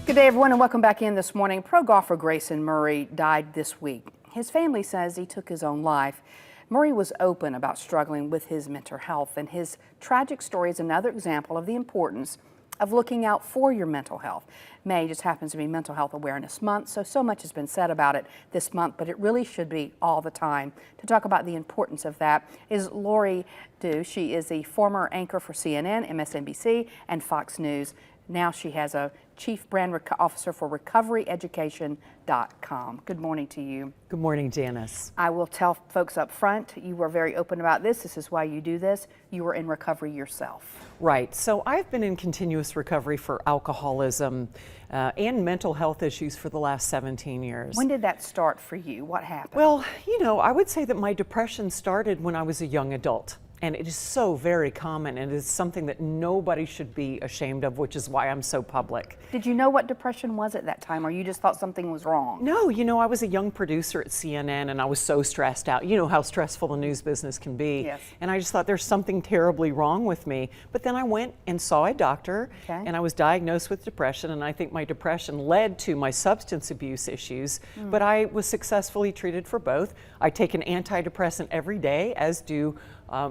Good day, everyone, and welcome back in this morning. Pro golfer Grayson Murray died this week. His family says he took his own life. Murray was open about struggling with his mental health, and his tragic story is another example of the importance of looking out for your mental health. May just happens to be Mental Health Awareness Month, so much has been said about it this month, but it really should be all the time. To talk about the importance of that is Laurie Dhue. She is the former anchor for CNN, MSNBC, and Fox News. Now she has a Chief Brand Officer for RecoveryEducation.com. Good morning to you. Good morning, Janice. I will tell folks up front, you were very open about this. This is why you do this. You were in recovery yourself. Right. So I've been in continuous recovery for alcoholism and mental health issues for the last 17 years. When did that start for you? What happened? Well, you know, I would say that my depression started when I was a young adult. And it is so very common, and it is something that nobody should be ashamed of, which is why I'm so public. Did you know what depression was at that time, or you just thought something was wrong? No, you know, I was a young producer at CNN, and I was so stressed out. You know how stressful the news business can be. Yes. And I just thought there's something terribly wrong with me. But then I went and saw a doctor, and I was diagnosed with depression, and I think my depression led to my substance abuse issues, but I was successfully treated for both. I take an antidepressant every day, as do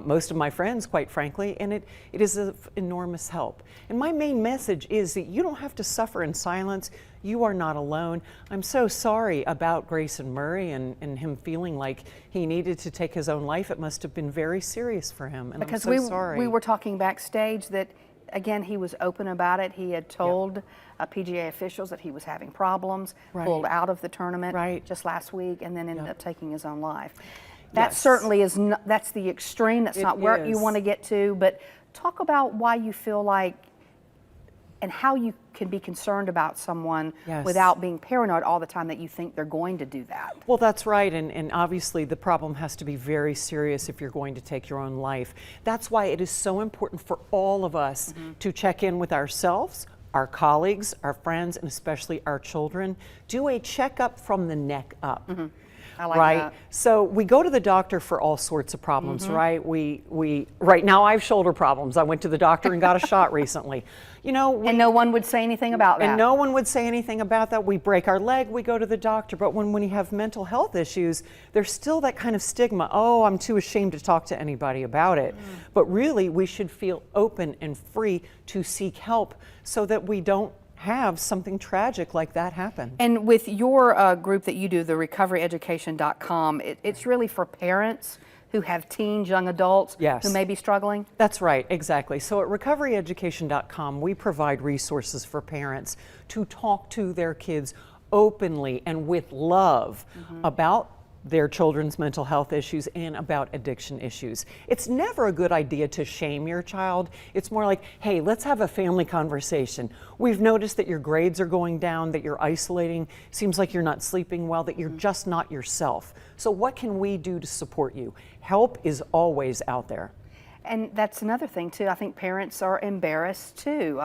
most of my friends, quite frankly, and it is of enormous help. And my main message is that you don't have to suffer in silence. You are not alone. I'm so sorry about Grayson Murray and him feeling like he needed to take his own life. It must have been very serious for him, and because I'm so sorry. We were talking backstage that, again, he was open about it. He had told PGA officials that he was having problems, pulled out of the tournament just last week, and then ended up taking his own life. That certainly is not, that's the extreme. That's not where you want to get to, but talk about why you feel like and how you can be concerned about someone without being paranoid all the time that you think they're going to do that. Well, that's right, and obviously the problem has to be very serious if you're going to take your own life. That's why it is so important for all of us to check in with ourselves, our colleagues, our friends, and especially our children. Do a checkup from the neck up. I like that. So we go to the doctor for all sorts of problems, right? Right now I have shoulder problems. I went to the doctor and got a shot recently. You know, and no one would say anything about that. And no one would say anything about that. We break our leg, we go to the doctor. But when you have mental health issues, there's still that kind of stigma. Oh, I'm too ashamed to talk to anybody about it. But really, we should feel open and free to seek help so that we don't have something tragic like that happen. And with your group that you do, the RecoveryEducation.com, it's really for parents who have teens, young adults who may be struggling? That's right, exactly. So at RecoveryEducation.com, we provide resources for parents to talk to their kids openly and with love about their children's mental health issues and about addiction issues. It's never a good idea to shame your child. It's more like, hey, let's have a family conversation. We've noticed that your grades are going down, that you're isolating, seems like you're not sleeping well, that you're just not yourself. So what can we do to support you? Help is always out there. And that's another thing too. I think parents are embarrassed too.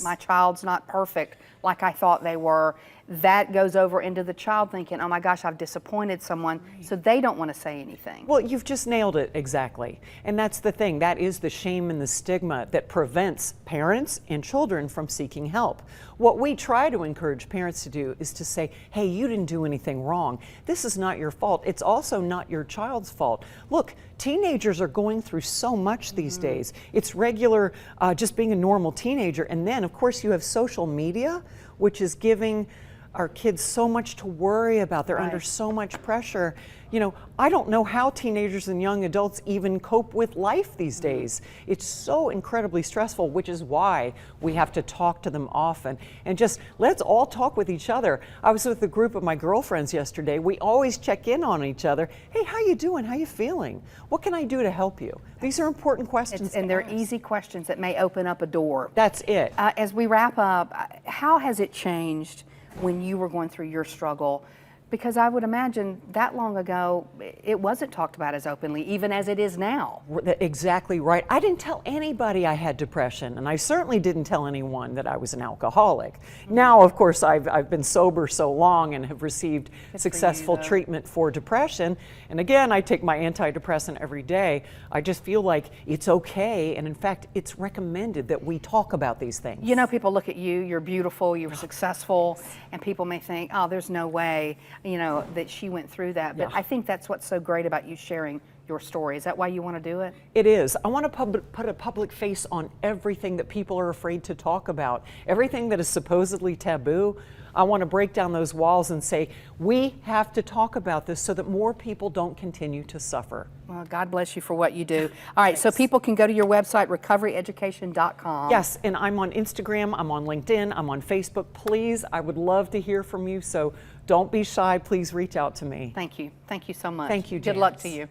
My child's not perfect like I thought they were. That goes over into the child thinking, oh my gosh, I've disappointed someone, so they don't want to say anything. Well, you've just nailed it exactly. And that's the thing. That is the shame and the stigma that prevents parents and children from seeking help. What we try to encourage parents to do is to say, hey, you didn't do anything wrong. This is not your fault. It's also not your child's fault. Look, teenagers are going through so much these days. It's regular just being a normal teenager. And then, of course, you have social media, which is giving our kids so much to worry about. They're under so much pressure. You know, I don't know how teenagers and young adults even cope with life these days. It's so incredibly stressful, which is why we have to talk to them often. And just let's all talk with each other. I was with a group of my girlfriends yesterday. We always check in on each other. Hey, how you doing? How you feeling? What can I do to help you? These are important questions. And they're easy questions that may open up a door. That's it. As we wrap up, how has it changed when you were going through your struggle Because I would imagine that long ago, it wasn't talked about as openly, even as it is now. Exactly right. I didn't tell anybody I had depression, and I certainly didn't tell anyone that I was an alcoholic. Now, of course, I've been sober so long and have received successful treatment for depression. And again, I take my antidepressant every day. I just feel like it's okay, and in fact, it's recommended that we talk about these things. You know, people look at you, you're beautiful, you're successful, and people may think, oh, there's no way, you know, that she went through that. But I think that's what's so great about you sharing your story. Is that why you want to do it? It is. I want to put a public face on everything that people are afraid to talk about, everything that is supposedly taboo. I want to break down those walls and say, we have to talk about this so that more people don't continue to suffer. Well, God bless you for what you do. All right, so people can go to your website, recoveryeducation.com. Yes, and I'm on Instagram, I'm on LinkedIn, I'm on Facebook. Please, I would love to hear from you, so don't be shy. Please reach out to me. Thank you. Thank you so much. Thank you, Good luck Janice. to you.